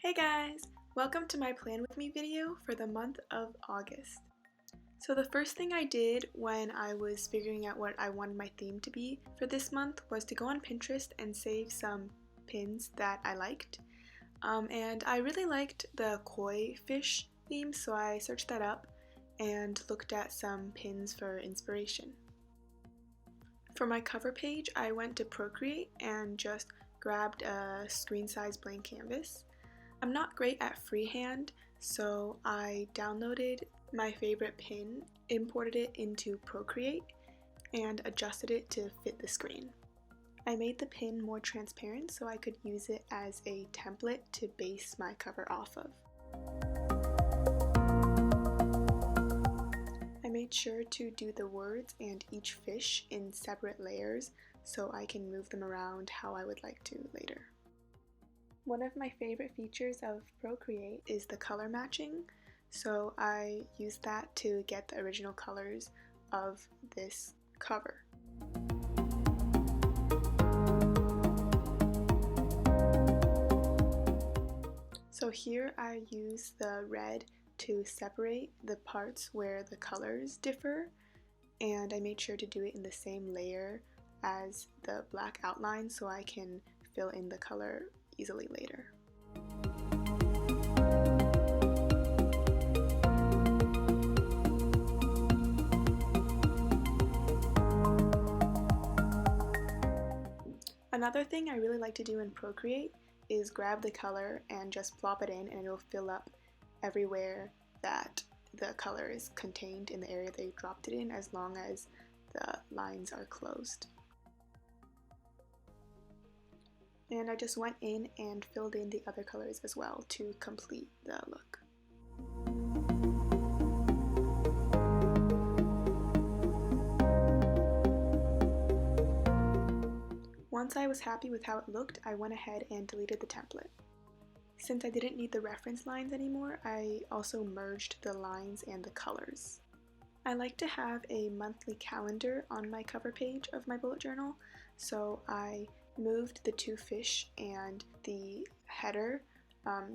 Hey guys! Welcome to my Plan With Me video for the month of August. So the first thing I did when I was figuring out what I wanted my theme to be for this month was to go on Pinterest and save some pins that I liked. And I really liked the koi fish theme, so I searched that up and looked at some pins for inspiration. For my cover page, I went to Procreate and just grabbed a screen size blank canvas. I'm not great at freehand, so I downloaded my favorite pin, imported it into Procreate, and adjusted it to fit the screen. I made the pin more transparent so I could use it as a template to base my cover off of. I made sure to do the words and each fish in separate layers so I can move them around how I would like to later. One of my favorite features of Procreate is the color matching, so I used that to get the original colors of this cover. So here I use the red to separate the parts where the colors differ, and I made sure to do it in the same layer as the black outline so I can fill in the color easily later. Another thing I really like to do in Procreate is grab the color and just plop it in, and it'll fill up everywhere that the color is contained in the area that you dropped it in, as long as the lines are closed. And I just went in and filled in the other colors as well to complete the look. Once I was happy with how it looked, I went ahead and deleted the template. Since I didn't need the reference lines anymore, I also merged the lines and the colors. I like to have a monthly calendar on my cover page of my bullet journal, so I moved the two fish and the header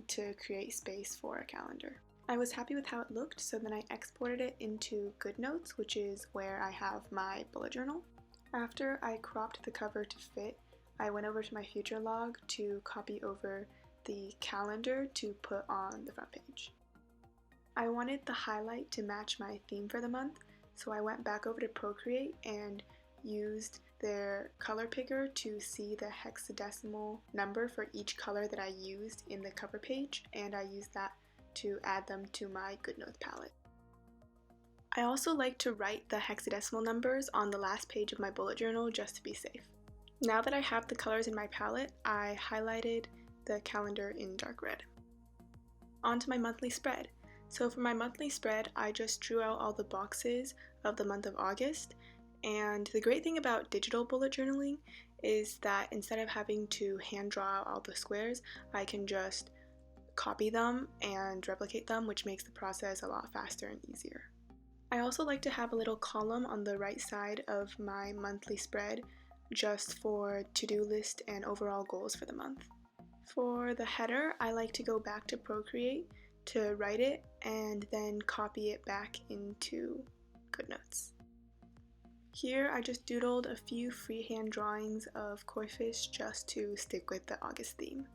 to create space for a calendar. I was happy with how it looked, so then I exported it into GoodNotes, which is where I have my bullet journal. After I cropped the cover to fit, I went over to my future log to copy over the calendar to put on the front page. I wanted the highlight to match my theme for the month, so I went back over to Procreate and used their color picker to see the hexadecimal number for each color that I used in the cover page, and I used that to add them to my GoodNotes palette. I also like to write the hexadecimal numbers on the last page of my bullet journal just to be safe. Now that I have the colors in my palette, I highlighted the calendar in dark red. On to my monthly spread. So for my monthly spread, I just drew out all the boxes of the month of August. And the great thing about digital bullet journaling is that instead of having to hand draw out all the squares, I can just copy them and replicate them, which makes the process a lot faster and easier. I also like to have a little column on the right side of my monthly spread just for to-do list and overall goals for the month. For the header, I like to go back to Procreate to write it and then copy it back into GoodNotes. Here I just doodled a few freehand drawings of koi fish just to stick with the August theme.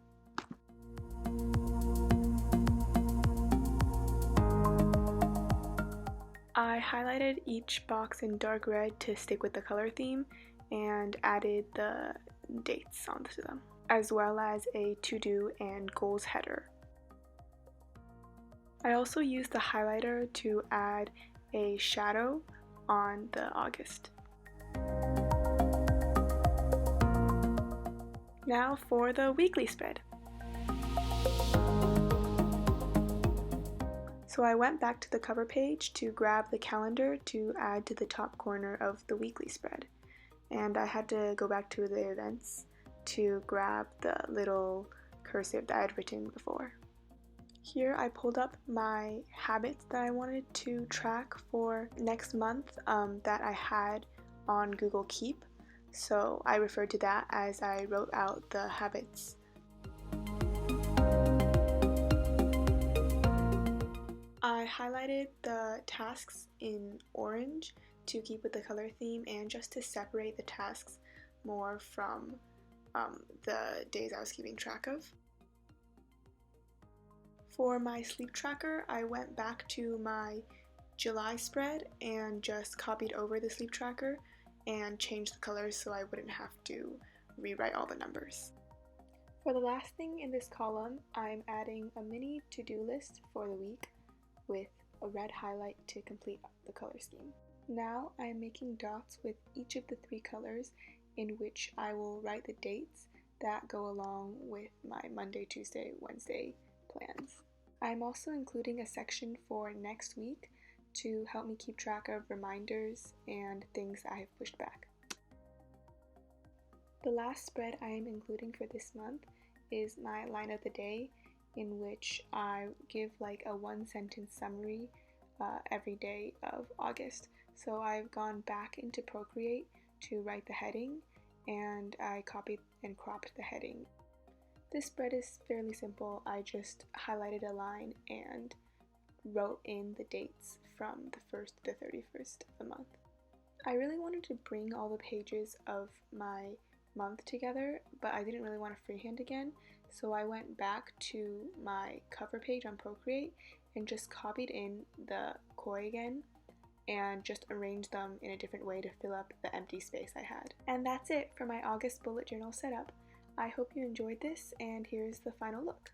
I highlighted each box in dark red to stick with the color theme and added the dates onto them, as well as a to-do and goals header. I also used the highlighter to add a shadow on the August. Now for the weekly spread. So I went back to the cover page to grab the calendar to add to the top corner of the weekly spread. And I had to go back to the events to grab the little cursive that I had written before. Here I pulled up my habits that I wanted to track for next month that I had on Google Keep. So I referred to that as I wrote out the habits. I highlighted the tasks in orange to keep with the color theme and just to separate the tasks more from the days I was keeping track of. For my sleep tracker, I went back to my July spread and just copied over the sleep tracker and changed the colors so I wouldn't have to rewrite all the numbers. For the last thing in this column, I'm adding a mini to-do list for the week with a red highlight to complete the color scheme. Now I am making dots with each of the 3 colors in which I will write the dates that go along with my Monday, Tuesday, Wednesday plans. I'm also including a section for next week to help me keep track of reminders and things I have pushed back. The last spread I am including for this month is my line of the day, in which I give like a 1-sentence summary every day of August. So I've gone back into Procreate to write the heading, and I copied and cropped the heading. This spread is fairly simple. I just highlighted a line and wrote in the dates from the 1st to the 31st of the month. I really wanted to bring all the pages of my month together, but I didn't really want to freehand again, so I went back to my cover page on Procreate and just copied in the koi again and just arranged them in a different way to fill up the empty space I had. And that's it for my August bullet journal setup. I hope you enjoyed this, and here's the final look.